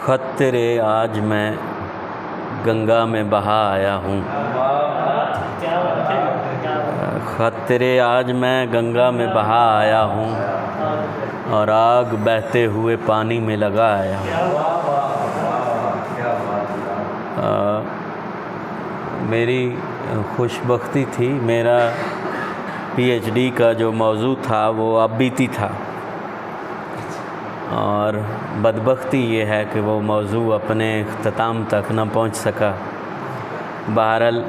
خط تیرے آج میں گنگا میں بہا آیا ہوں، خط تیرے آج میں گنگا میں بہا آیا ہوں، اور آگ بہتے ہوئے پانی میں لگا آیا ہوں۔ میری خوش بختی تھی، میرا پی ایچ ڈی کا جو موضوع تھا وہ اب بیتی تھا، اور بدبختی یہ ہے کہ وہ موضوع اپنے اختتام تک نہ پہنچ سکا۔ بہرحال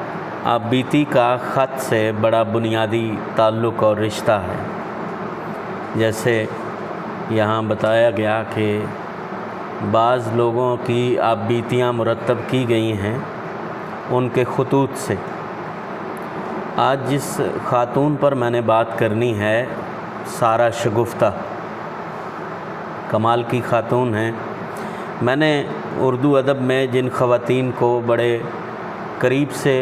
اب بیتی کا خط سے بڑا بنیادی تعلق اور رشتہ ہے۔ جیسے یہاں بتایا گیا کہ بعض لوگوں کی اب بیتیاں مرتب کی گئی ہیں ان کے خطوط سے۔ آج جس خاتون پر میں نے بات کرنی ہے، سارہ شگفتہ، کمال کی خاتون ہیں۔ میں نے اردو ادب میں جن خواتین کو بڑے قریب سے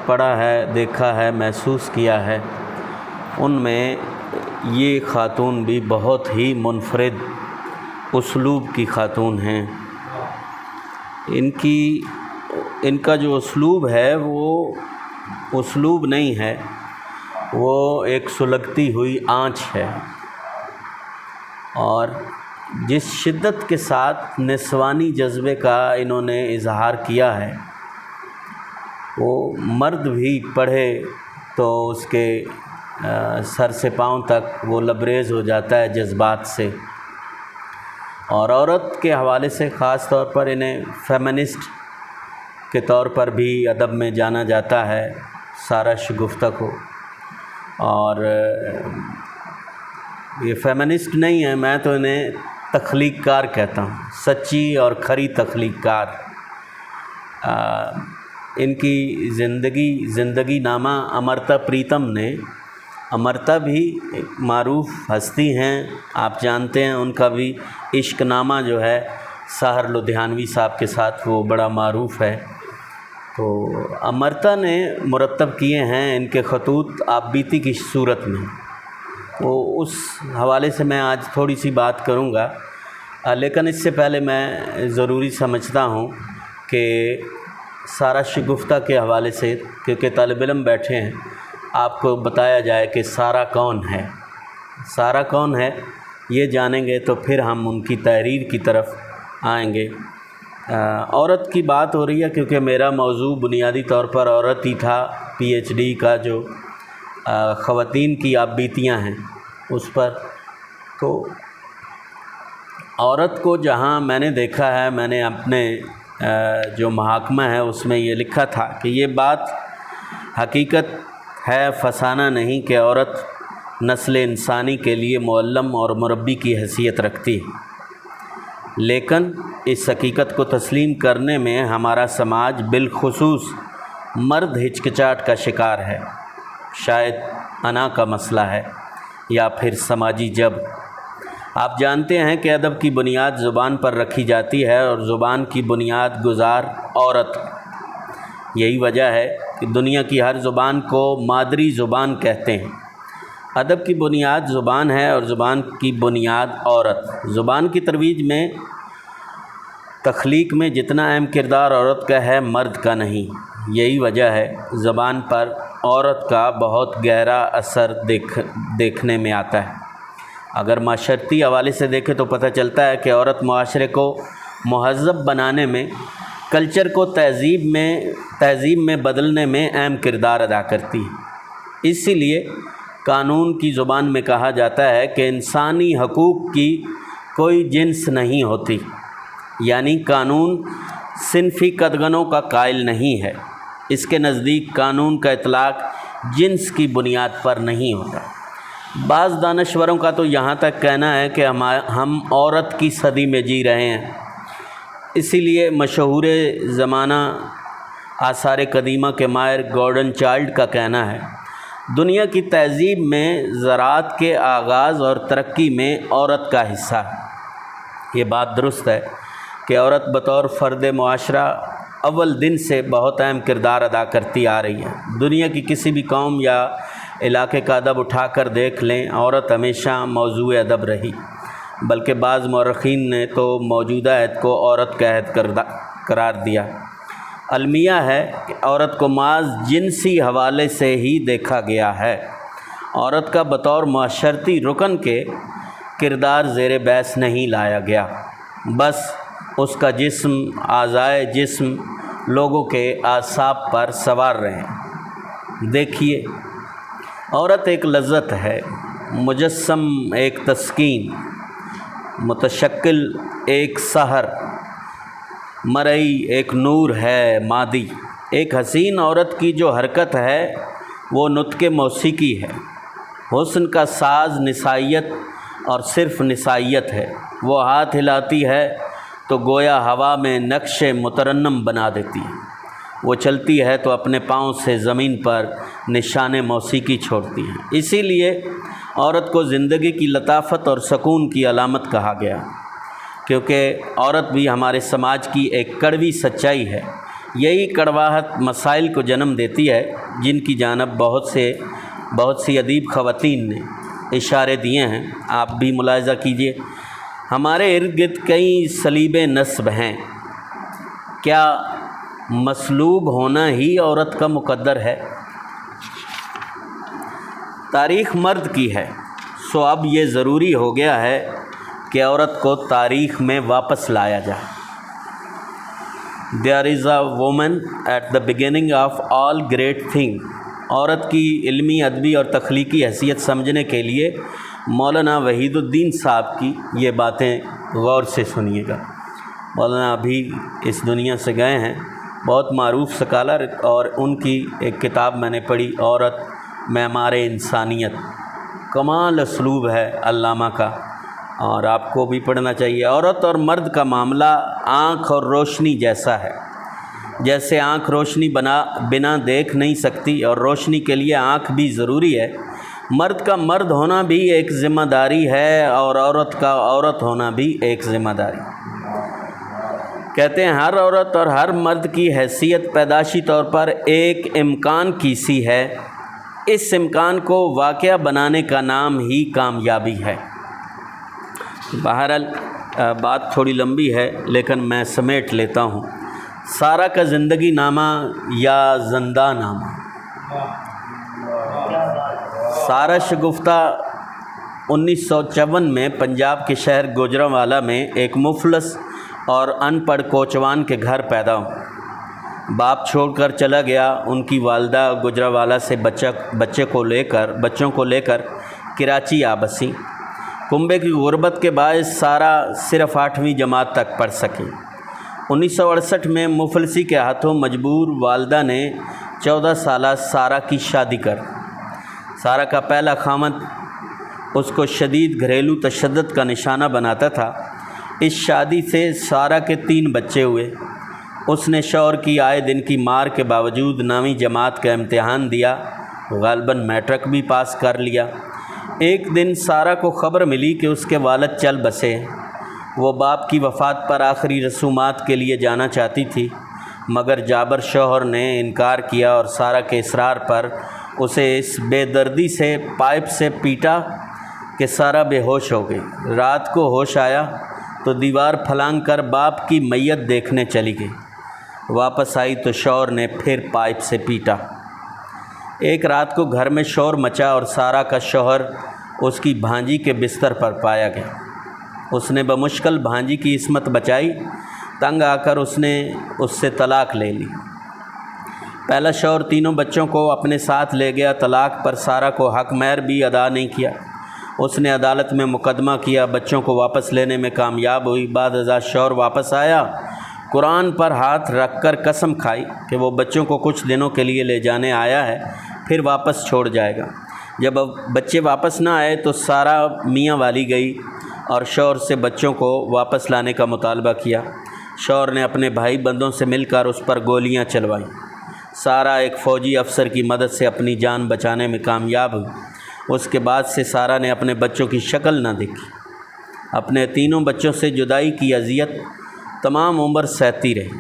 پڑھا ہے، دیکھا ہے، محسوس کیا ہے، ان میں یہ خاتون بھی بہت ہی منفرد اسلوب کی خاتون ہیں۔ ان کا جو اسلوب ہے وہ اسلوب نہیں ہے، وہ ایک سلگتی ہوئی آنچ ہے، اور جس شدت کے ساتھ نسوانی جذبے کا انہوں نے اظہار کیا ہے، وہ مرد بھی پڑھے تو اس کے سر سے پاؤں تک وہ لبریز ہو جاتا ہے جذبات سے۔ اور عورت کے حوالے سے خاص طور پر انہیں فیمنسٹ کے طور پر بھی ادب میں جانا جاتا ہے، سارہ شگفتہ کو۔ اور یہ فیمنسٹ نہیں ہے، میں تو انہیں تخلیق کار کہتا ہوں، سچی اور کھری تخلیق کار۔ ان کی زندگی نامہ امرتا پریتم نے، امرتا بھی ایک معروف ہستی ہیں، آپ جانتے ہیں، ان کا بھی عشق نامہ جو ہے ساحر لدھیانوی صاحب کے ساتھ وہ بڑا معروف ہے۔ تو امرتا نے مرتب کیے ہیں ان کے خطوط آپ بیتی کی صورت میں، وہ اس حوالے سے میں آج تھوڑی سی بات کروں گا۔ لیکن اس سے پہلے میں ضروری سمجھتا ہوں کہ سارہ شگفتہ کے حوالے سے، کیونکہ طالب علم بیٹھے ہیں، آپ کو بتایا جائے کہ سارہ کون ہے۔ سارہ کون ہے یہ جانیں گے تو پھر ہم ان کی تحریر کی طرف آئیں گے۔ عورت کی بات ہو رہی ہے کیونکہ میرا موضوع بنیادی طور پر عورت ہی تھا، پی ایچ ڈی کا جو خواتین کی آپ بیتیاں ہیں اس پر۔ تو عورت کو جہاں میں نے دیکھا ہے، میں نے اپنے جو محاکمہ ہے اس میں یہ لکھا تھا کہ یہ بات حقیقت ہے، فسانہ نہیں، کہ عورت نسل انسانی کے لیے معلم اور مربی کی حیثیت رکھتی ہے، لیکن اس حقیقت کو تسلیم کرنے میں ہمارا سماج بالخصوص مرد ہچکچاہٹ کا شکار ہے۔ شاید انا کا مسئلہ ہے یا پھر سماجی جبر۔ آپ جانتے ہیں کہ ادب کی بنیاد زبان پر رکھی جاتی ہے، اور زبان کی بنیاد گزار عورت۔ یہی وجہ ہے کہ دنیا کی ہر زبان کو مادری زبان کہتے ہیں۔ ادب کی بنیاد زبان ہے اور زبان کی بنیاد عورت۔ زبان کی ترویج میں، تخلیق میں جتنا اہم کردار عورت کا ہے، مرد کا نہیں۔ یہی وجہ ہے زبان پر عورت کا بہت گہرا اثر دیکھنے میں آتا ہے۔ اگر معاشرتی حوالے سے دیکھیں تو پتہ چلتا ہے کہ عورت معاشرے کو مہذب بنانے میں، کلچر کو تہذیب میں بدلنے میں اہم کردار ادا کرتی ہے۔ اسی لیے قانون کی زبان میں کہا جاتا ہے کہ انسانی حقوق کی کوئی جنس نہیں ہوتی، یعنی قانون صنفی قدغنوں کا قائل نہیں ہے۔ اس کے نزدیک قانون کا اطلاق جنس کی بنیاد پر نہیں ہوتا۔ بعض دانشوروں کا تو یہاں تک کہنا ہے کہ ہم عورت کی صدی میں جی رہے ہیں۔ اسی لیے مشہور زمانہ آثار قدیمہ کے ماہر گورڈن چائلڈ کا کہنا ہے، دنیا کی تہذیب میں زراعت کے آغاز اور ترقی میں عورت کا حصہ ہے۔ یہ بات درست ہے کہ عورت بطور فرد معاشرہ اول دن سے بہت اہم کردار ادا کرتی آ رہی ہے۔ دنیا کی کسی بھی قوم یا علاقے کا ادب اٹھا کر دیکھ لیں، عورت ہمیشہ موضوع ادب رہی۔ بلکہ بعض مورخین نے تو موجودہ عہد کو عورت کا عہد قرار دیا۔ المیہ ہے کہ عورت کو محض جنسی حوالے سے ہی دیکھا گیا ہے۔ عورت کا بطور معاشرتی رکن کے کردار زیر بحث نہیں لایا گیا، بس اس کا جسم، اعضائے جسم لوگوں کے اعصاب پر سوار رہے۔ دیکھیے، عورت ایک لذت ہے، مجسم ایک تسکین، متشکل ایک سحر، مرئی ایک نور ہے مادی۔ ایک حسین عورت کی جو حرکت ہے وہ نطق موسیقی ہے۔ حسن کا ساز نسائیت اور صرف نسائیت ہے۔ وہ ہاتھ ہلاتی ہے تو گویا ہوا میں نقش مترنم بنا دیتی ہے۔ وہ چلتی ہے تو اپنے پاؤں سے زمین پر نشان موسیقی چھوڑتی ہے۔ اسی لیے عورت کو زندگی کی لطافت اور سکون کی علامت کہا گیا، کیونکہ عورت بھی ہمارے سماج کی ایک کڑوی سچائی ہے۔ یہی کڑواہٹ مسائل کو جنم دیتی ہے جن کی جانب بہت سی ادیب خواتین نے اشارے دیے ہیں۔ آپ بھی ملاحظہ کیجئے، ہمارے ارد گرد کئی صلیب نصب ہیں۔ کیا مصلوب ہونا ہی عورت کا مقدر ہے؟ تاریخ مرد کی ہے، سو اب یہ ضروری ہو گیا ہے کہ عورت کو تاریخ میں واپس لایا جائے۔ There is a woman at the beginning of all great thing۔ عورت کی علمی، ادبی اور تخلیقی حیثیت سمجھنے کے لیے مولانا وحید الدین صاحب کی یہ باتیں غور سے سنیے گا۔ مولانا ابھی اس دنیا سے گئے ہیں، بہت معروف سکالر، اور ان کی ایک کتاب میں نے پڑھی، عورت معمار انسانیت۔ کمال اسلوب ہے علامہ کا، اور آپ کو بھی پڑھنا چاہیے۔ عورت اور مرد کا معاملہ آنکھ اور روشنی جیسا ہے۔ جیسے آنکھ روشنی بنا دیکھ نہیں سکتی اور روشنی کے لیے آنکھ بھی ضروری ہے، مرد کا مرد ہونا بھی ایک ذمہ داری ہے اور عورت کا عورت ہونا بھی ایک ذمہ داری۔ کہتے ہیں ہر عورت اور ہر مرد کی حیثیت پیدائشی طور پر ایک امکان کی سی ہے۔ اس امکان کو واقعہ بنانے کا نام ہی کامیابی ہے۔ بہرحال بات تھوڑی لمبی ہے لیکن میں سمیٹ لیتا ہوں۔ سارہ کا زندگی نامہ یا زندہ نامہ۔ سارہ شگفتہ 1954 میں پنجاب کے شہر گوجرانوالہ میں ایک مفلس اور ان پڑھ کوچوان کے گھر پیدا ہو۔ باپ چھوڑ کر چلا گیا۔ ان کی والدہ گوجرانوالہ سے بچوں کو لے کر کراچی آ بسیں۔ کنبے کی غربت کے باعث سارہ صرف 8ویں جماعت تک پڑھ سکی۔ 1968 میں مفلسی کے ہاتھوں مجبور والدہ نے 14 سالہ سارہ کی شادی کر۔ سارہ کا پہلا خاوند اس کو شدید گھریلو تشدد کا نشانہ بناتا تھا۔ اس شادی سے سارہ کے 3 بچے ہوئے۔ اس نے شوہر کی آئے دن کی مار کے باوجود 9ویں جماعت کا امتحان دیا، غالباً میٹرک بھی پاس کر لیا۔ ایک دن سارہ کو خبر ملی کہ اس کے والد چل بسے۔ وہ باپ کی وفات پر آخری رسومات کے لیے جانا چاہتی تھی، مگر جابر شوہر نے انکار کیا اور سارہ کے اصرار پر اسے اس بے دردی سے پائپ سے پیٹا کہ سارہ بے ہوش ہو گئی۔ رات کو ہوش آیا تو دیوار پھلانگ کر باپ کی میت دیکھنے چلی گئی۔ واپس آئی تو شوہر نے پھر پائپ سے پیٹا۔ ایک رات کو گھر میں شور مچا اور سارہ کا شوہر اس کی بھانجی کے بستر پر پایا گیا۔ اس نے بمشکل بھانجی کی عصمت بچائی۔ تنگ آ کر اس نے اس سے طلاق لے لی۔ پہلا شوہر 3 بچوں کو اپنے ساتھ لے گیا۔ طلاق پر سارہ کو حق مہر بھی ادا نہیں کیا۔ اس نے عدالت میں مقدمہ کیا، بچوں کو واپس لینے میں کامیاب ہوئی۔ بعد ازاں شوہر واپس آیا، قرآن پر ہاتھ رکھ کر قسم کھائی کہ وہ بچوں کو کچھ دنوں کے لیے لے جانے آیا ہے، پھر واپس چھوڑ جائے گا۔ جب بچے واپس نہ آئے تو سارہ میاں والی گئی اور شوہر سے بچوں کو واپس لانے کا مطالبہ کیا۔ شوہر نے اپنے بھائی بندوں سے مل کر اس پر گولیاں چلوائیں۔ سارہ ایک فوجی افسر کی مدد سے اپنی جان بچانے میں کامیاب ہوئی۔ اس کے بعد سے سارہ نے اپنے بچوں کی شکل نہ دیکھی۔ اپنے 3 بچوں سے جدائی کی اذیت تمام عمر سہتی رہی۔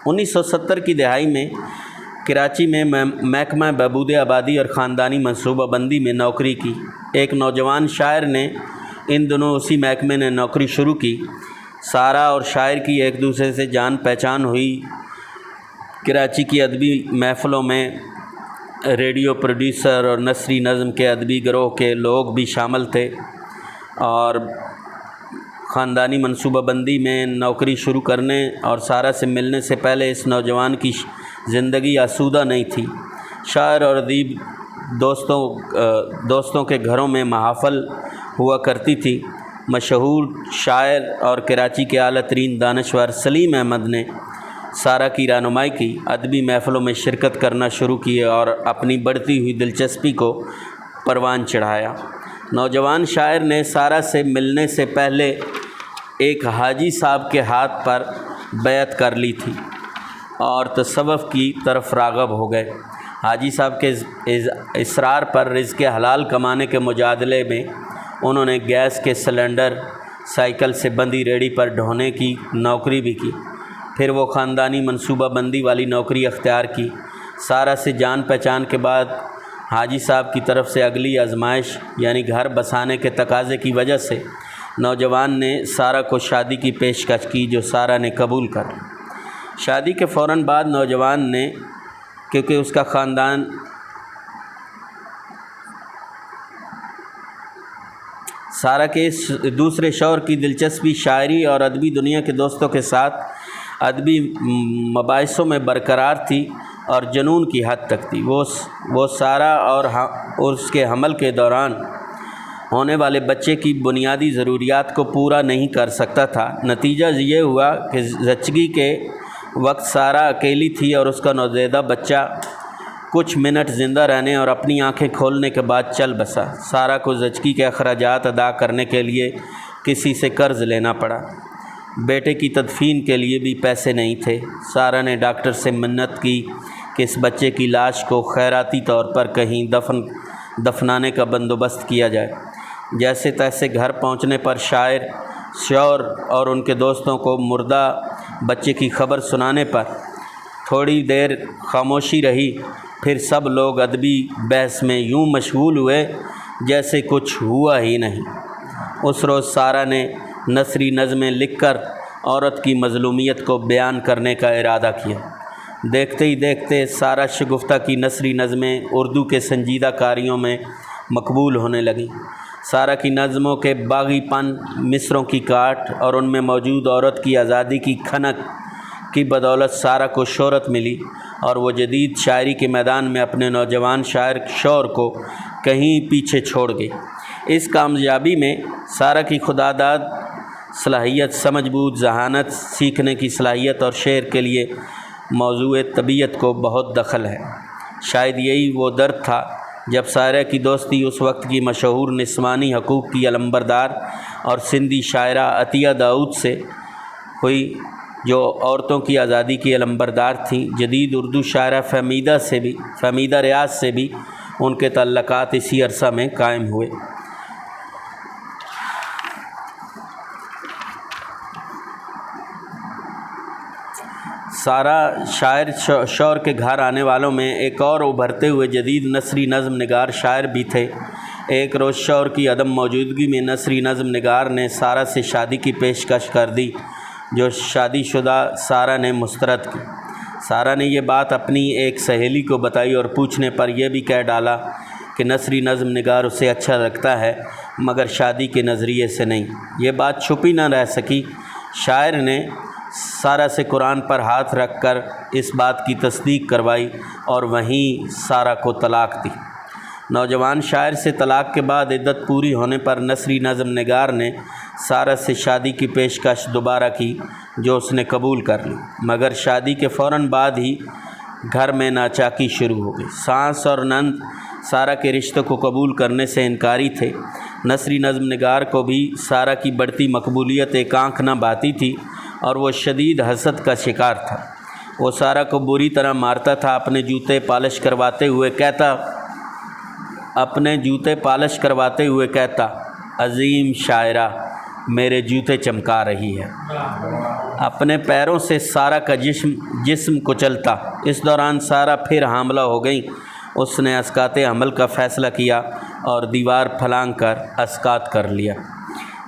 1970 کی دہائی میں کراچی میں محکمہ بہبود آبادی اور خاندانی منصوبہ بندی میں نوکری کی۔ ایک نوجوان شاعر نے ان دنوں اسی محکمے نے نوکری شروع کی۔ سارا اور شاعر کی ایک دوسرے سے جان پہچان ہوئی۔ کراچی کی ادبی محفلوں میں ریڈیو پروڈیوسر اور نثری نظم کے ادبی گروہ کے لوگ بھی شامل تھے، اور خاندانی منصوبہ بندی میں نوکری شروع کرنے اور سارا سے ملنے سے پہلے اس نوجوان کی زندگی آسودہ نہیں تھی۔ شاعر اور ادیب دوستوں کے گھروں میں محافل ہوا کرتی تھی۔ مشہور شاعر اور کراچی کے اعلیٰ ترین دانشور سلیم احمد نے سارا کی رہنمائی کی، ادبی محفلوں میں شرکت کرنا شروع کی اور اپنی بڑھتی ہوئی دلچسپی کو پروان چڑھایا۔ نوجوان شاعر نے سارا سے ملنے سے پہلے ایک حاجی صاحب کے ہاتھ پر بیعت کر لی تھی اور تصوف کی طرف راغب ہو گئے۔ حاجی صاحب کے اصرار پر رزق حلال کمانے کے مجادلے میں انہوں نے گیس کے سلنڈر سائیکل سے بندھی ریڑھی پر ڈھونے کی نوکری بھی کی۔ پھر وہ خاندانی منصوبہ بندی والی نوکری اختیار کی۔ سارا سے جان پہچان کے بعد حاجی صاحب کی طرف سے اگلی آزمائش یعنی گھر بسانے کے تقاضے کی وجہ سے نوجوان نے سارا کو شادی کی پیشکش کی، جو سارا نے قبول کر لی۔ شادی کے فوراً بعد نوجوان نے، کیونکہ اس کا خاندان سارا کے دوسرے شوہر کی دلچسپی شاعری اور ادبی دنیا کے دوستوں کے ساتھ ادبی مباحثوں میں برقرار تھی اور جنون کی حد تک تھی، وہ سارا اور اس کے حمل کے دوران ہونے والے بچے کی بنیادی ضروریات کو پورا نہیں کر سکتا تھا۔ نتیجہ یہ ہوا کہ زچگی کے وقت سارا اکیلی تھی اور اس کا نوزائیدہ بچہ کچھ منٹ زندہ رہنے اور اپنی آنکھیں کھولنے کے بعد چل بسا۔ سارا کو زچگی کے اخراجات ادا کرنے کے لیے کسی سے قرض لینا پڑا۔ بیٹے کی تدفین کے لیے بھی پیسے نہیں تھے۔ سارا نے ڈاکٹر سے منت کی کہ اس بچے کی لاش کو خیراتی طور پر کہیں دفنانے کا بندوبست کیا جائے۔ جیسے تیسے گھر پہنچنے پر شوہر اور ان کے دوستوں کو مردہ بچے کی خبر سنانے پر تھوڑی دیر خاموشی رہی، پھر سب لوگ ادبی بحث میں یوں مشغول ہوئے جیسے کچھ ہوا ہی نہیں۔ اس روز سارا نے نثری نظمیں لکھ کر عورت کی مظلومیت کو بیان کرنے کا ارادہ کیا۔ دیکھتے ہی دیکھتے سارا شگفتہ کی نثری نظمیں اردو کے سنجیدہ کاریوں میں مقبول ہونے لگیں۔ سارا کی نظموں کے باغی پن، مصروں کی کاٹ اور ان میں موجود عورت کی آزادی کی کھنک کی بدولت سارا کو شہرت ملی اور وہ جدید شاعری کے میدان میں اپنے نوجوان شوہر کو کہیں پیچھے چھوڑ گئی۔ اس کامیابی میں سارا کی خداداد صلاحیت، سمجھ بوجھ، ذہانت، سیکھنے کی صلاحیت اور شعر کے لیے موضوع طبیعت کو بہت دخل ہے۔ شاید یہی وہ درد تھا جب سارا کی دوستی اس وقت کی مشہور نسوانی حقوق کی علمبردار اور سندھی شاعرہ عطیہ داؤد سے ہوئی، جو عورتوں کی آزادی کی علمبردار تھیں۔ جدید اردو شاعرہ فہمیدہ ریاض سے بھی ان کے تعلقات اسی عرصہ میں قائم ہوئے۔ سارا شوہر کے گھر آنے والوں میں ایک اور ابھرتے ہوئے جدید نثری نظم نگار شاعر بھی تھے۔ ایک روز شوہر کی عدم موجودگی میں نثری نظم نگار نے سارا سے شادی کی پیشکش کر دی، جو شادی شدہ سارا نے مسترد کی۔ سارا نے یہ بات اپنی ایک سہیلی کو بتائی اور پوچھنے پر یہ بھی کہہ ڈالا کہ نثری نظم نگار اسے اچھا لگتا ہے مگر شادی کے نظریے سے نہیں۔ یہ بات چھپی نہ رہ سکی۔ شاعر نے سارا سے قرآن پر ہاتھ رکھ کر اس بات کی تصدیق کروائی اور وہیں سارا کو طلاق دی۔ نوجوان شاعر سے طلاق کے بعد عدت پوری ہونے پر نثری نظم نگار نے سارا سے شادی کی پیشکش دوبارہ کی، جو اس نے قبول کر لی، مگر شادی کے فوراً بعد ہی گھر میں ناچاکی شروع ہو گئی۔ ساس اور نند سارا کے رشتے کو قبول کرنے سے انکاری تھے۔ نثری نظم نگار کو بھی سارا کی بڑھتی مقبولیت ایک آنکھ نہ بھاتی تھی اور وہ شدید حسد کا شکار تھا۔ وہ سارا کو بری طرح مارتا تھا، اپنے جوتے پالش کرواتے ہوئے کہتا عظیم شاعرہ میرے جوتے چمکا رہی ہے۔ اپنے پیروں سے سارا کا جسم کچلتا۔ اس دوران سارا پھر حاملہ ہو گئی۔ اس نے اسقاط حمل کا فیصلہ کیا اور دیوار پھلانگ کر اسقاط کر لیا۔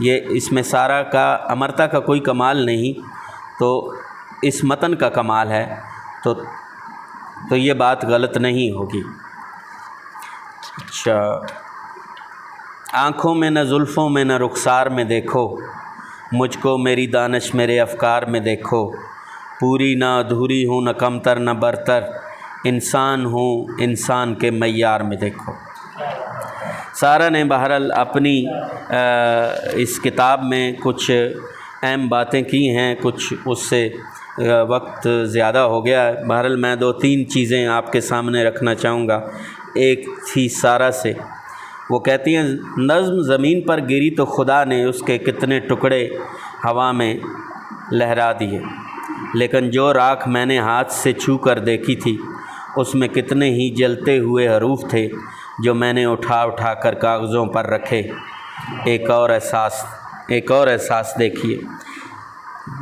یہ اس میں سارا کا امرتا کا کوئی کمال نہیں، تو اس متن کا کمال ہے، تو یہ بات غلط نہیں ہوگی۔ اچھا، آنکھوں میں نہ زلفوں میں نہ رخسار میں دیکھو، مجھ کو میری دانش میرے افکار میں دیکھو، پوری نہ ادھوری ہوں نہ کمتر نہ برتر، انسان ہوں انسان کے معیار میں دیکھو۔ سارا نے بہرحال اپنی اس کتاب میں کچھ اہم باتیں کی ہیں، کچھ اس سے وقت زیادہ ہو گیا ہے، بہرحال میں 2-3 چیزیں آپ کے سامنے رکھنا چاہوں گا۔ ایک تھی سارا سے، وہ کہتی ہیں نظم زمین پر گری تو خدا نے اس کے کتنے ٹکڑے ہوا میں لہرا دیے، لیکن جو راکھ میں نے ہاتھ سے چھو کر دیکھی تھی اس میں کتنے ہی جلتے ہوئے حروف تھے جو میں نے اٹھا کر کاغذوں پر رکھے۔ ایک اور احساس دیکھیے،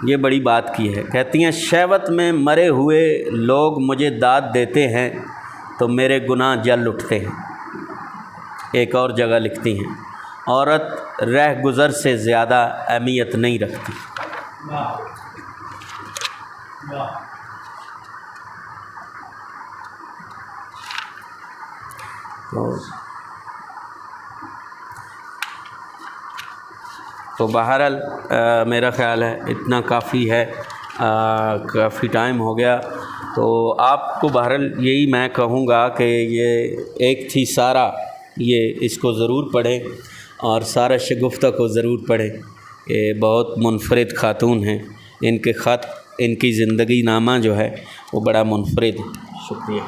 یہ بڑی بات کی ہے۔ کہتی ہیں شہوت میں مرے ہوئے لوگ مجھے داد دیتے ہیں تو میرے گناہ جل اٹھتے ہیں۔ ایک اور جگہ لکھتی ہیں عورت رہ گزر سے زیادہ اہمیت نہیں رکھتی۔ تو بہرحال میرا خیال ہے اتنا کافی ہے، کافی ٹائم ہو گیا، تو آپ کو بہرحال یہی میں کہوں گا کہ یہ ایک تھی سارا، یہ اس کو ضرور پڑھیں، اور سارا شگفتہ کو ضرور پڑھیں۔ یہ بہت منفرد خاتون ہیں، ان کے خط، ان کی زندگی نامہ جو ہے وہ بڑا منفرد ہے۔ شکریہ۔